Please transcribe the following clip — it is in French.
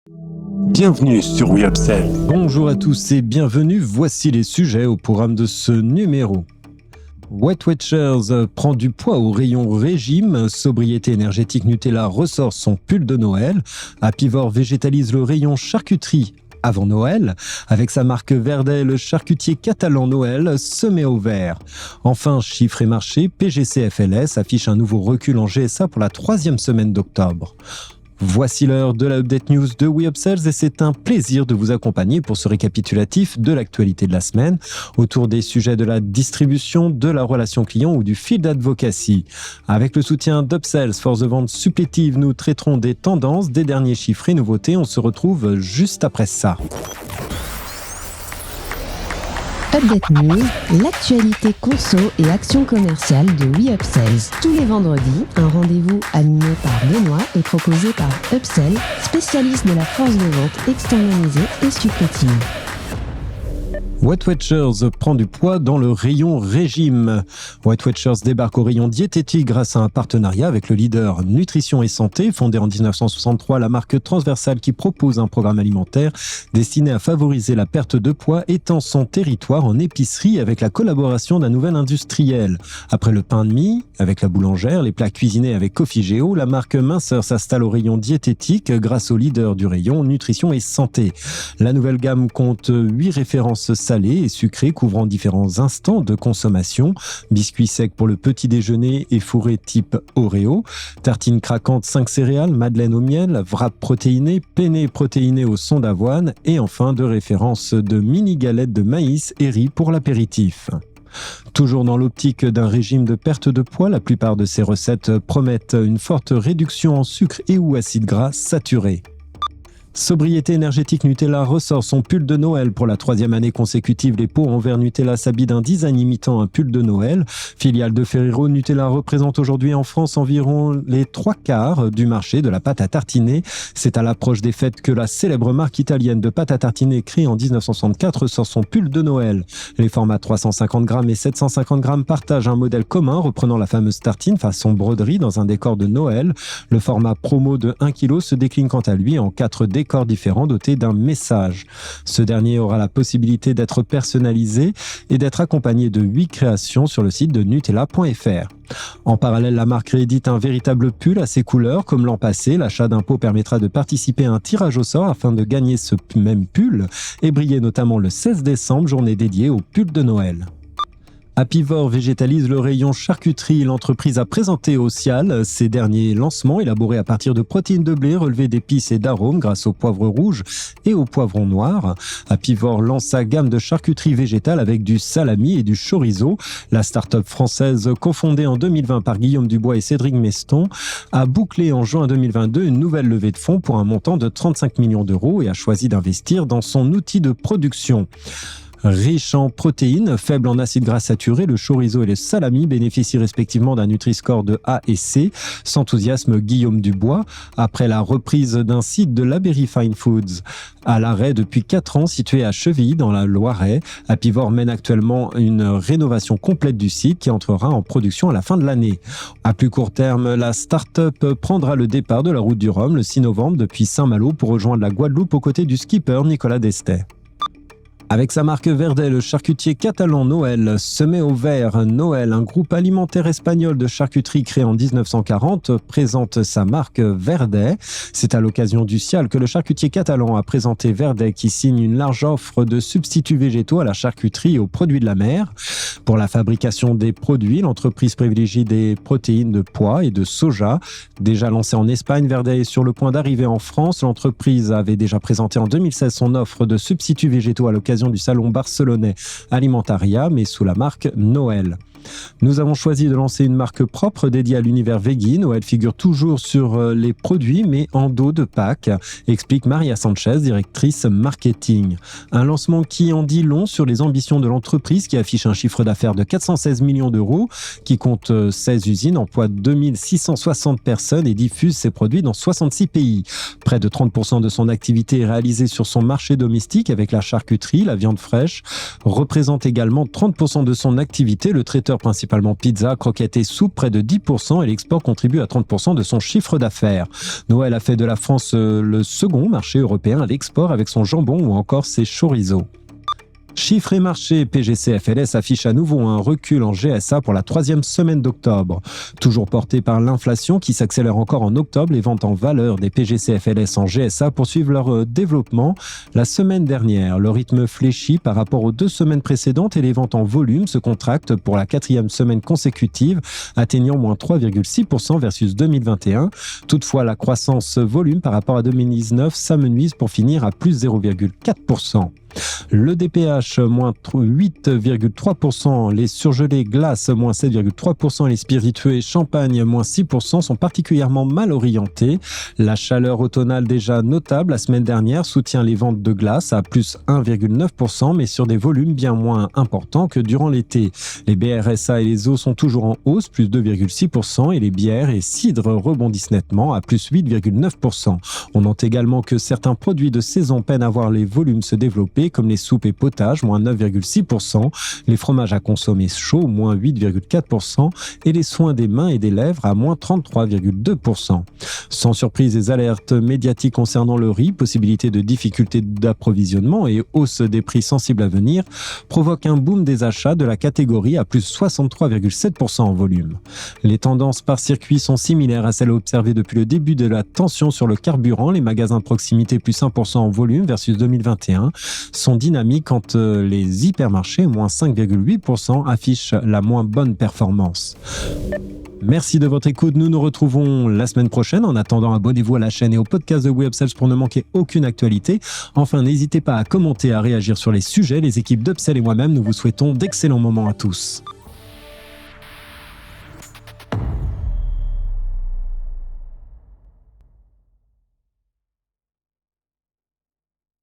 Bienvenue sur We Upsell. Bonjour à tous et bienvenue, voici les sujets au programme de ce numéro. Weight Watchers prend du poids au rayon régime, sobriété énergétique Nutella ressort son pull de Noël, Apivore végétalise le rayon charcuterie avant Noël, avec sa marque Verdet, le charcutier catalan Noël se met au vert. Enfin, chiffres et marchés, PGC FLS affiche un nouveau recul en GSA pour la 3e semaine d'octobre. Voici l'heure de la Update News de We Upsells et c'est un plaisir de vous accompagner pour ce récapitulatif de l'actualité de la semaine autour des sujets de la distribution, de la relation client ou du field advocacy. Avec le soutien d'Upsells, force de vente supplétive, nous traiterons des tendances, des derniers chiffres et nouveautés. On se retrouve juste après ça. Update News, l'actualité conso et action commerciale de We Upsells. Tous les vendredis, un rendez-vous animé par Benoît et proposé par Upsell, spécialiste de la force de vente externalisée et supplétive. Weight Watchers prend du poids dans le rayon régime. Weight Watchers débarque au rayon diététique grâce à un partenariat avec le leader Nutrition et Santé. Fondée en 1963, la marque transversale qui propose un programme alimentaire destiné à favoriser la perte de poids étend son territoire en épicerie avec la collaboration d'un nouvel industriel. Après le pain de mie, avec la boulangère, les plats cuisinés avec Coffee Géo, la marque Minceur s'installe au rayon diététique grâce au leader du rayon Nutrition et Santé. La nouvelle gamme compte 8 références salés et sucrés couvrant différents instants de consommation, biscuits secs pour le petit déjeuner et fourrés type Oreo, tartines craquantes 5 céréales, madeleine au miel, wrap protéiné, penne protéiné au son d'avoine et enfin 2 références de mini galettes de maïs et riz pour l'apéritif. Toujours dans l'optique d'un régime de perte de poids, la plupart de ces recettes promettent une forte réduction en sucre et ou acides gras saturés. Sobriété énergétique Nutella ressort son pull de Noël pour la 3e année consécutive. Les pots en verre Nutella s'habillent d'un design imitant un pull de Noël. Filiale de Ferrero, Nutella représente aujourd'hui en France environ les 3/4 du marché de la pâte à tartiner. C'est à l'approche des fêtes que la célèbre marque italienne de pâte à tartiner créée en 1964 sort son pull de Noël. Les formats 350 grammes et 750 grammes partagent un modèle commun reprenant la fameuse tartine façon broderie dans un décor de Noël. Le format promo de 1 kg se décline quant à lui en 4 décors différents dotés d'un message. Ce dernier aura la possibilité d'être personnalisé et d'être accompagné de 8 créations sur le site de Nutella.fr. En parallèle, la marque réédite un véritable pull à ses couleurs. Comme l'an passé, l'achat d'un pot permettra de participer à un tirage au sort afin de gagner ce même pull et briller notamment le 16 décembre, journée dédiée au pull de Noël. Apivore végétalise le rayon charcuterie. L'entreprise a présenté au CIAL ses derniers lancements élaborés à partir de protéines de blé relevées d'épices et d'arômes grâce au poivre rouge et au poivron noir. Apivore lance sa gamme de charcuterie végétale avec du salami et du chorizo. La start-up française, cofondée en 2020 par Guillaume Dubois et Cédric Meston, a bouclé en juin 2022 une nouvelle levée de fonds pour un montant de 35 millions d'euros et a choisi d'investir dans son outil de production. Riche en protéines, faible en acides gras saturés, le chorizo et le salami bénéficient respectivement d'un Nutri-Score de A et C. S'enthousiasme Guillaume Dubois après la reprise d'un site de Laberry Fine Foods à l'arrêt depuis 4 ans situé à Chevilly dans la Loiret. Apivore mène actuellement une rénovation complète du site qui entrera en production à la fin de l'année. À plus court terme, la start-up prendra le départ de la route du Rhum le 6 novembre depuis Saint-Malo pour rejoindre la Guadeloupe aux côtés du skipper Nicolas Destet. Avec sa marque Verdet, le charcutier catalan Noël se met au vert. Noël, un groupe alimentaire espagnol de charcuterie créé en 1940, présente sa marque Verdet. C'est à l'occasion du CIAL que le charcutier catalan a présenté Verdet qui signe une large offre de substituts végétaux à la charcuterie et aux produits de la mer. Pour la fabrication des produits, l'entreprise privilégie des protéines de pois et de soja. Déjà lancée en Espagne, Verdet est sur le point d'arriver en France. L'entreprise avait déjà présenté en 2016 son offre de substituts végétaux à l'occasion du salon barcelonais Alimentaria, mais sous la marque Noël. Nous avons choisi de lancer une marque propre dédiée à l'univers vegan. Noël figure toujours sur les produits, mais en dos de Pâques, explique Maria Sanchez, directrice marketing. Un lancement qui en dit long sur les ambitions de l'entreprise qui affiche un chiffre d'affaires de 416 millions d'euros, qui compte 16 usines, emploie 2660 personnes et diffuse ses produits dans 66 pays. Près de 30% de son activité est réalisée sur son marché domestique avec la charcuterie, la viande fraîche, représente également 30% de son activité, le traiteur secteur principalement pizza, croquettes et soupe, près de 10%, et l'export contribue à 30% de son chiffre d'affaires. Noël a fait de la France le second marché européen à l'export avec son jambon ou encore ses chorizo. Chiffres et marchés, PGC FLS affiche à nouveau un recul en GSA pour la 3e semaine d'octobre. Toujours porté par l'inflation qui s'accélère encore en octobre, les ventes en valeur des PGC FLS en GSA poursuivent leur développement. La semaine dernière, le rythme fléchit par rapport aux 2 semaines précédentes et les ventes en volume se contractent pour la 4e semaine consécutive, atteignant moins 3,6% versus 2021. Toutefois, la croissance volume par rapport à 2019 s'amenuise pour finir à plus 0,4%. Le DPH, moins 8,3%, les surgelés glaces, moins 7,3%, et les spiritueux et champagne, moins 6%, sont particulièrement mal orientés. La chaleur automnale déjà notable la semaine dernière soutient les ventes de glace à plus 1,9%, mais sur des volumes bien moins importants que durant l'été. Les BRSA et les eaux sont toujours en hausse, plus 2,6%, et les bières et cidres rebondissent nettement à plus 8,9%. On note également que certains produits de saison peinent à voir les volumes se développer, comme les soupes et potages, moins 9,6%, les fromages à consommer chaud, moins 8,4%, et les soins des mains et des lèvres à moins 33,2%. Sans surprise, les alertes médiatiques concernant le riz, possibilité de difficultés d'approvisionnement et hausse des prix sensibles à venir, provoquent un boom des achats de la catégorie à plus 63,7% en volume. Les tendances par circuit sont similaires à celles observées depuis le début de la tension sur le carburant, les magasins de proximité plus 1% en volume versus 2021, sont dynamiques quand les hypermarchés, moins 5,8%, affichent la moins bonne performance. Merci de votre écoute. Nous nous retrouvons la semaine prochaine. En attendant, abonnez-vous à la chaîne et au podcast de WeUpsells pour ne manquer aucune actualité. Enfin, n'hésitez pas à commenter, à réagir sur les sujets. Les équipes d'Upsell et moi-même, nous vous souhaitons d'excellents moments à tous.